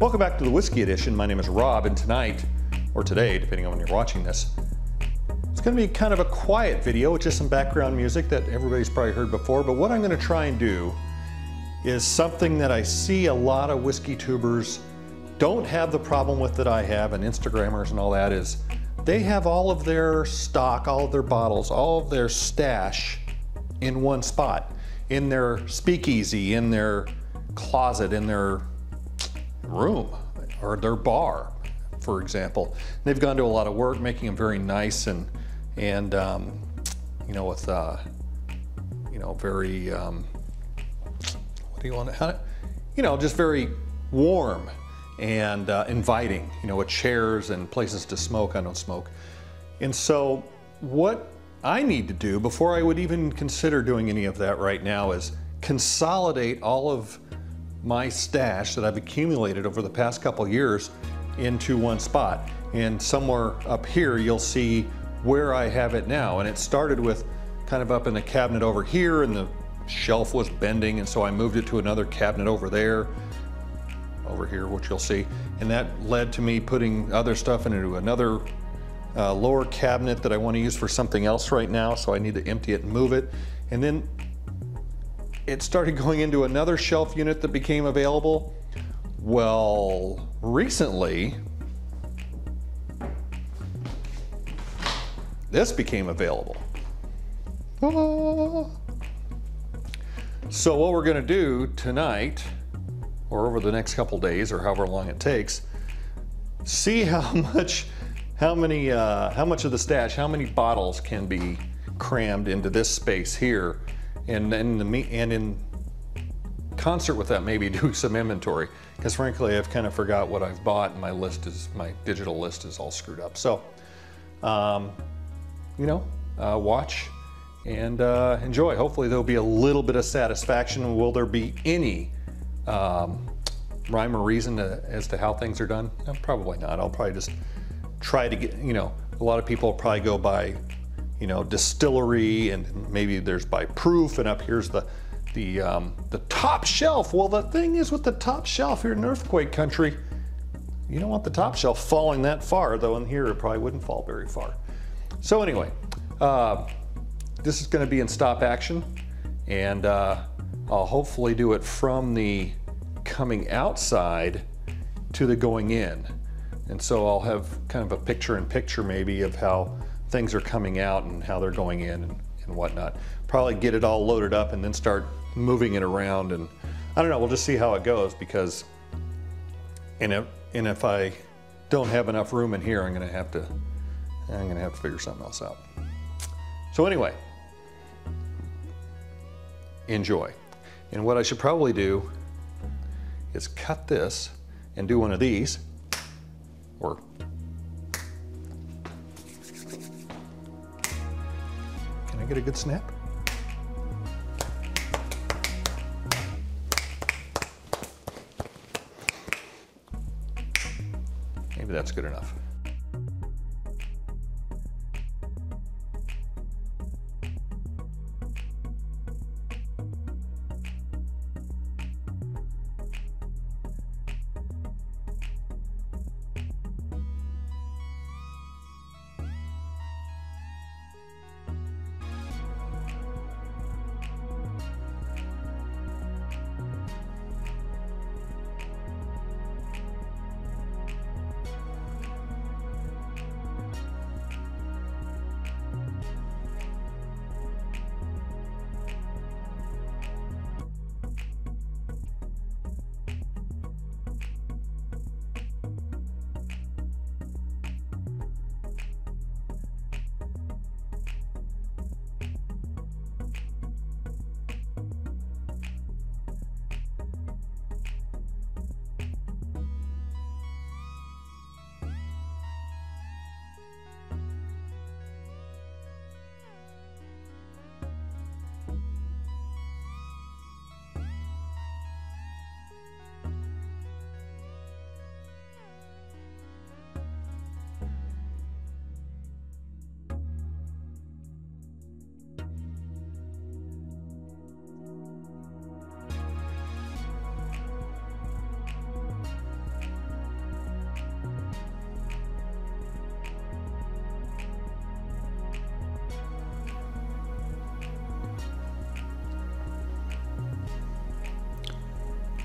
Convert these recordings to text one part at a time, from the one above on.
Welcome back to the Whiskey Edition. My name is Rob, and tonight, or today, depending on when you're watching this, it's going to be kind of a quiet video with just some background music that everybody's probably heard before. But what I'm going to try and do is something that I see a lot of whiskey tubers don't have the problem with that I have, and Instagrammers and all that, is they have all of their stock, all of their bottles, all of their stash in one spot. In their speakeasy, in their closet, in their room, or their bar, for example. They've gone to a lot of work making them very nice and you know, with you know, very what do you want to, you know, just very warm and inviting, you know, with chairs and places to smoke. I don't smoke. And so what I need to do before I would even consider doing any of that right now is consolidate all of my stash that I've accumulated over the past couple years into one spot. And somewhere up here you'll see where I have it now. And it started with kind of up in the cabinet over here, and the shelf was bending, and so I moved it to another cabinet over there, over here, which you'll see. And that led to me putting other stuff into another lower cabinet that I want to use for something else right now, so I need to empty it and move it. And then it started going into another shelf unit that became available. Well, recently, this became available. So what we're gonna do tonight, or over the next couple days, or however long it takes, see how much of the stash, how many bottles can be crammed into this space here, and in concert with that, maybe do some inventory, because frankly I've kind of forgot what I've bought, and my digital list is all screwed up. So you know, watch and enjoy. Hopefully there'll be a little bit of satisfaction. Will there be any rhyme or reason as to how things are done? No, probably not. I'll probably just try to get, you know, a lot of people will probably go by, you know, distillery, and maybe there's by proof, and up here's the top shelf. Well, the thing is with the top shelf here in earthquake country, you don't want the top shelf falling that far, though in here it probably wouldn't fall very far. So anyway, this is going to be in stop action, and I'll hopefully do it from the coming outside to the going in. And so I'll have kind of a picture-in-picture maybe of how things are coming out and how they're going in and whatnot. Probably get it all loaded up and then start moving it around, and I don't know, we'll just see how it goes, because and if I don't have enough room in here, I'm gonna have to figure something else out. So anyway, enjoy. And what I should probably do is cut this and do one of these, or can I get a good snap? Maybe that's good enough.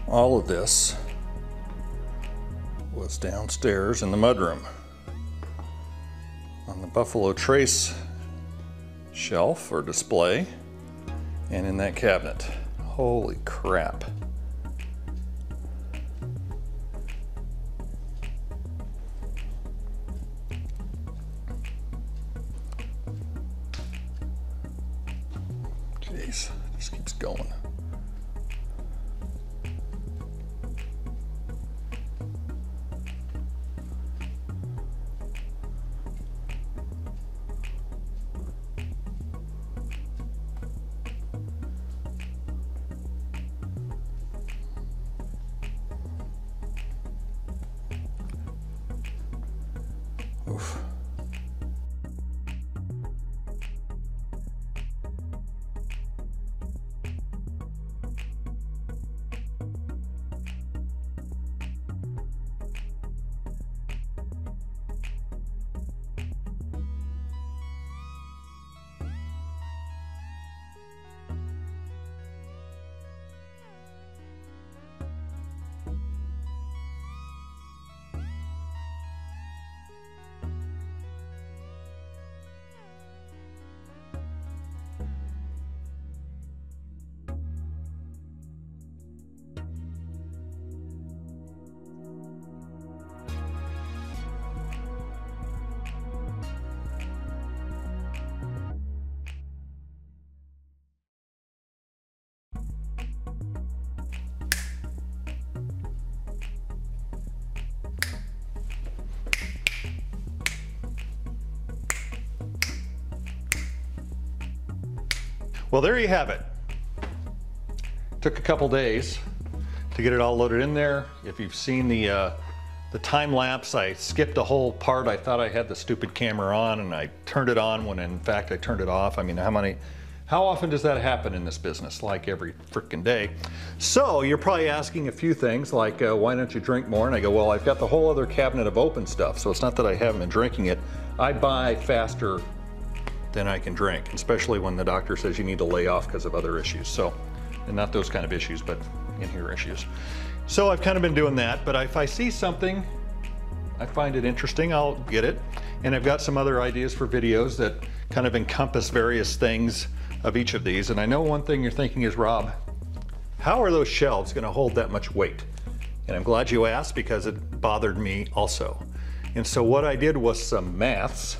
all of this was downstairs in the mudroom on the Buffalo Trace shelf or display and in that cabinet. Holy crap. Jeez, this keeps going. Oof. Well, there you have it. Took a couple days to get it all loaded in there. If you've seen the time lapse, I skipped a whole part. I thought I had the stupid camera on and I turned it on when in fact I turned it off. I mean, how often does that happen in this business? Like every freaking day. So you're probably asking a few things like, why don't you drink more? And I go, well, I've got the whole other cabinet of open stuff. So it's not that I haven't been drinking it. I buy faster than I can drink, especially when the doctor says you need to lay off because of other issues. So, and not those kind of issues, but in here issues. So I've kind of been doing that, but if I see something, I find it interesting, I'll get it. And I've got some other ideas for videos that kind of encompass various things of each of these. And I know one thing you're thinking is, Rob, how are those shelves gonna hold that much weight? And I'm glad you asked because it bothered me also. And so what I did was some maths,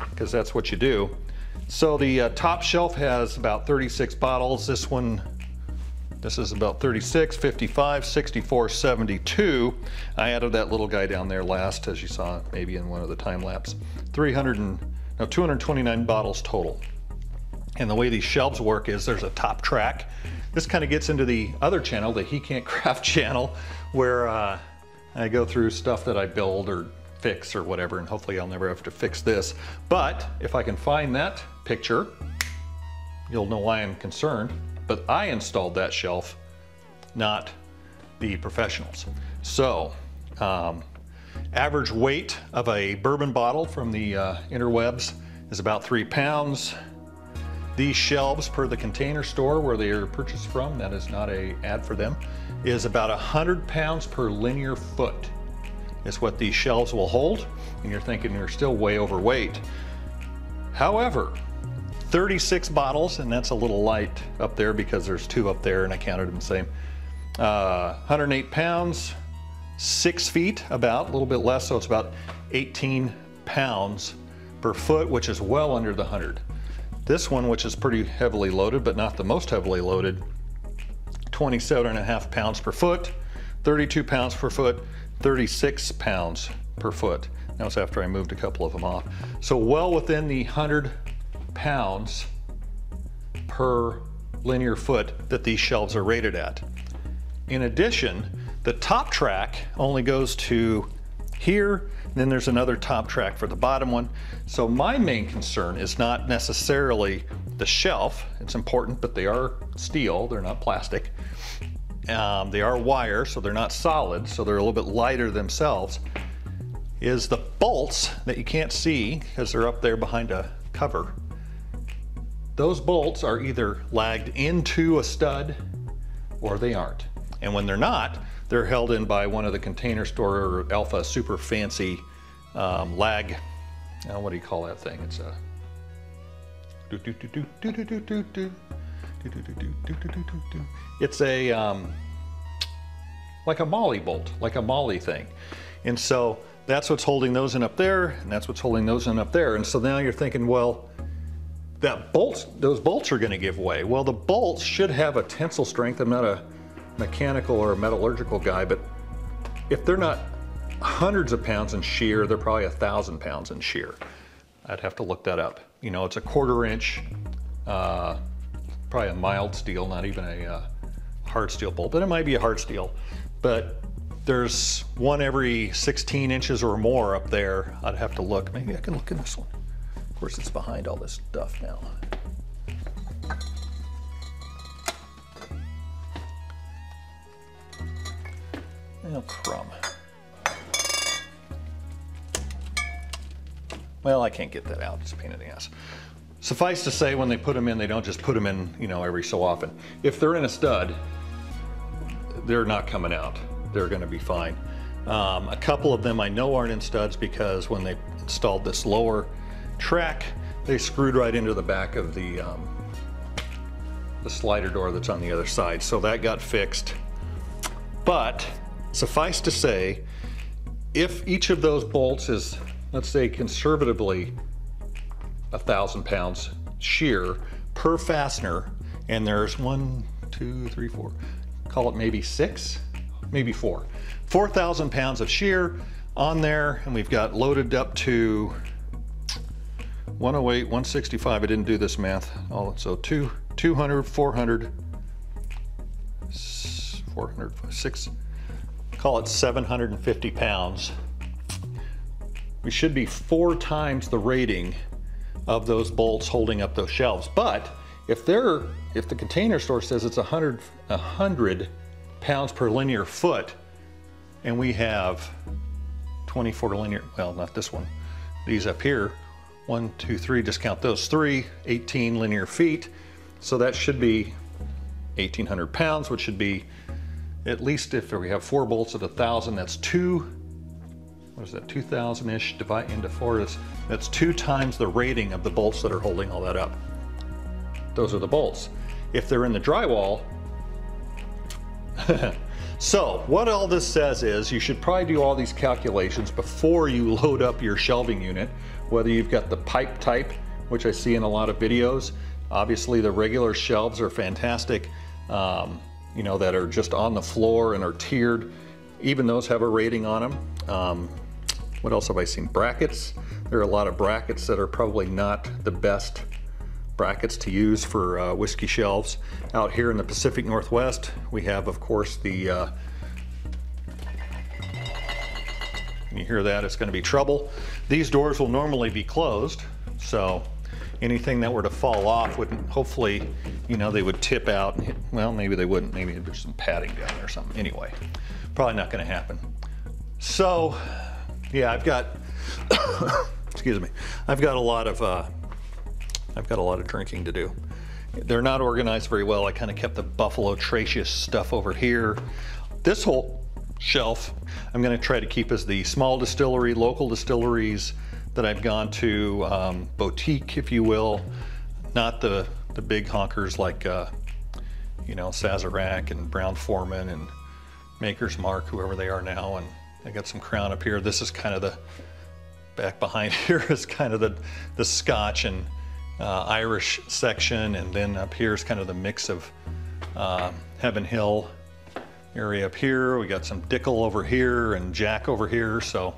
because that's what you do. So the top shelf has about 36 bottles. This is about 36, 55, 64, 72. I added that little guy down there last, as you saw maybe in one of the time lapse. 229 bottles total. And the way these shelves work is there's a top track. This kind of gets into the other channel, the He Can't Craft channel, where I go through stuff that I build or fix or whatever, and hopefully I'll never have to fix this. But if I can find that picture, you'll know why I'm concerned. But I installed that shelf, not the professionals. So, average weight of a bourbon bottle from the interwebs is about 3 pounds. These shelves, per the Container Store where they are purchased from, that is not an ad for them, is about 100 pounds per linear foot. Is what these shelves will hold, and you're thinking you're still way overweight. However, 36 bottles, and that's a little light up there because there's 2 up there and I counted them the same. 108 pounds, 6 feet about, a little bit less, so it's about 18 pounds per foot, which is well under the 100. This one, which is pretty heavily loaded, but not the most heavily loaded, 27.5 pounds per foot, 32 pounds per foot, 36 pounds per foot. That was after I moved a couple of them off. So well within the 100 pounds per linear foot that these shelves are rated at. In addition, the top track only goes to here, and then there's another top track for the bottom one. So my main concern is not necessarily the shelf. It's important, but they are steel, they're not plastic. They are wire, so they're not solid, so they're a little bit lighter themselves. Is the bolts that you can't see because they're up there behind a cover. Those bolts are either lagged into a stud or they aren't. And when they're not, they're held in by one of the Container Store Alpha super fancy lag. What do you call that thing? It's a it's a like a molly bolt, like a molly thing. And so that's what's holding those in up there, and that's what's holding those in up there. And so now you're thinking, well, those bolts are going to give way. Well, the bolts should have a tensile strength. I'm not a mechanical or a metallurgical guy, but if they're not hundreds of pounds in shear, they're probably 1,000 pounds in shear. I'd have to look that up. You know, it's a 1/4 inch, probably a mild steel, not even a hard steel bolt, but it might be a hard steel. But there's one every 16 inches or more up there. I'd have to look. Maybe I can look in this one. Of course, it's behind all this stuff now. Oh, crumb. Well, I can't get that out. It's a pain in the ass. Suffice to say, when they put them in, they don't just put them in, you know, every so often. If they're in a stud, they're not coming out. They're going to be fine. A couple of them I know aren't in studs because when they installed this lower track, they screwed right into the back of the slider door that's on the other side. So that got fixed. But suffice to say, if each of those bolts is, let's say conservatively 1,000 pounds shear per fastener, and there's 1, 2, 3, 4, call it maybe 6, maybe 4,000 pounds of shear on there, and we've got loaded up to 108, 165. I didn't do this math. So 200, 400, 6, call it 750 pounds. We should be 4 times the rating of those bolts holding up those shelves. But if the Container Store says it's 100 pounds per linear foot, and we have 24 linear, well, not this one, these up here, 1, 2, 3, just count those 3, 18 linear feet. So that should be 1,800 pounds, which should be, at least if we have 4 bolts at 1,000, that's 2,000-ish, divide into 4, that's 2 times the rating of the bolts that are holding all that up. Those are the bolts. If they're in the drywall, so what all this says is you should probably do all these calculations before you load up your shelving unit, whether you've got the pipe type, which I see in a lot of videos. Obviously the regular shelves are fantastic, you know, that are just on the floor and are tiered. Even those have a rating on them. What else have I seen? Brackets. There are a lot of brackets that are probably not the best brackets to use for whiskey shelves. Out here in the Pacific Northwest, we have, of course, the, when you hear that, it's going to be trouble. These doors will normally be closed, so anything that were to fall off would hopefully, you know, they would tip out. Well, maybe they wouldn't. Maybe there's some padding down there or something. Anyway, probably not going to happen. So, yeah, I've got, excuse me, I've got a lot of drinking to do. They're not organized very well. I kind of kept the Buffalo Tracius stuff over here. This whole shelf, I'm going to try to keep as the small distillery, local distilleries that I've gone to, boutique, if you will, not the big honkers like, you know, Sazerac and Brown-Forman and Maker's Mark, whoever they are now. And I got some Crown up here. This is kind of the, back behind here is kind of the Scotch and Irish section, and then up here is kind of the mix of Heaven Hill area up here. We got some Dickel over here and Jack over here. So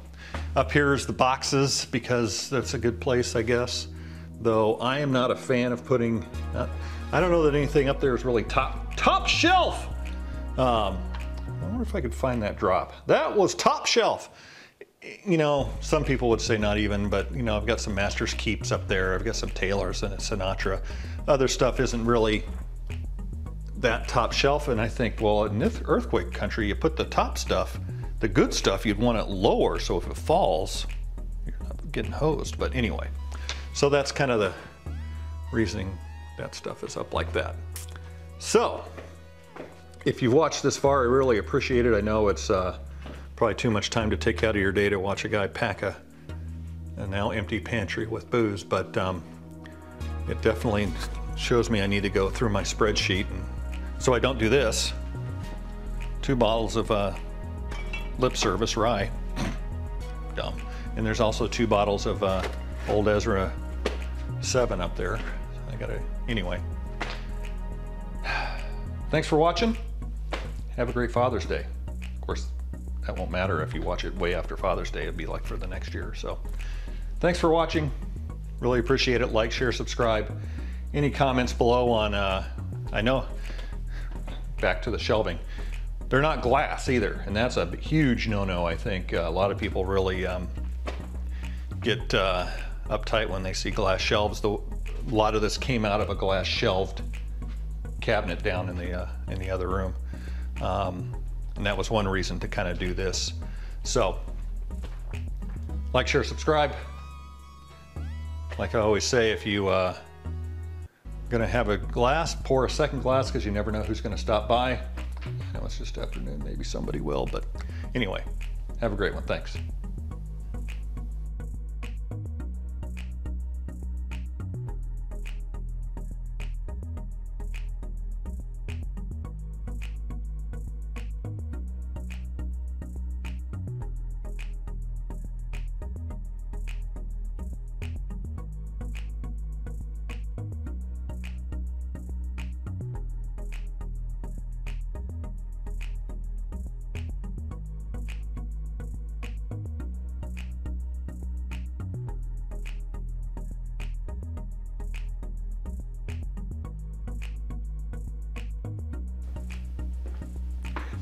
up here is the boxes because that's a good place, I guess. Though I am not a fan of putting, I don't know that anything up there is really top shelf. I wonder if I could find that drop. That was top shelf. You know, some people would say not even, but you know, I've got some Master's Keeps up there. I've got some Taylors and a Sinatra. Other stuff isn't really that top shelf. And I think, well, in this earthquake country, you put the top stuff, the good stuff, you'd want it lower. So if it falls, you're not getting hosed. But anyway, so that's kind of the reasoning that stuff is up like that. So if you've watched this far, I really appreciate it. I know it's probably too much time to take out of your day to watch a guy pack a now empty pantry with booze, but it definitely shows me I need to go through my spreadsheet, and so I don't do this. 2 bottles of lip service rye. Dumb. And there's also 2 bottles of Old Ezra 7 up there. I gotta, anyway. Thanks for watching. Have a great Father's Day. Of course, that won't matter if you watch it way after Father's Day. It'd be like for the next year or so. Thanks for watching. Really appreciate it. Like, share, subscribe. Any comments below on, I know, back to the shelving. They're not glass either, and that's a huge no-no. I think a lot of people really get uptight when they see glass shelves. A lot of this came out of a glass shelved cabinet down in the other room, and that was one reason to kind of do this. So, like, share, subscribe. Like I always say, if you gonna have a glass, pour a second glass, because you never know who's gonna stop by. I know it's just afternoon, maybe somebody will, but anyway, have a great one. Thanks.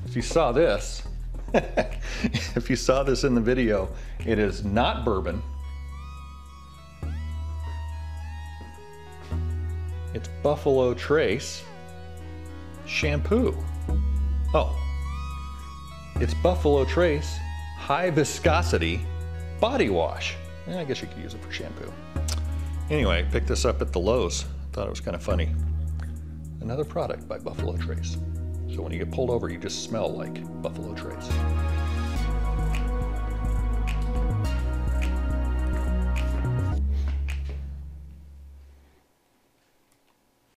If you saw this, if you saw this in the video, it is not bourbon. It's Buffalo Trace shampoo. Oh, it's Buffalo Trace high viscosity body wash. I guess you could use it for shampoo. Anyway, I picked this up at the Lowe's. Thought it was kind of funny. Another product by Buffalo Trace. So when you get pulled over, you just smell like Buffalo Trace.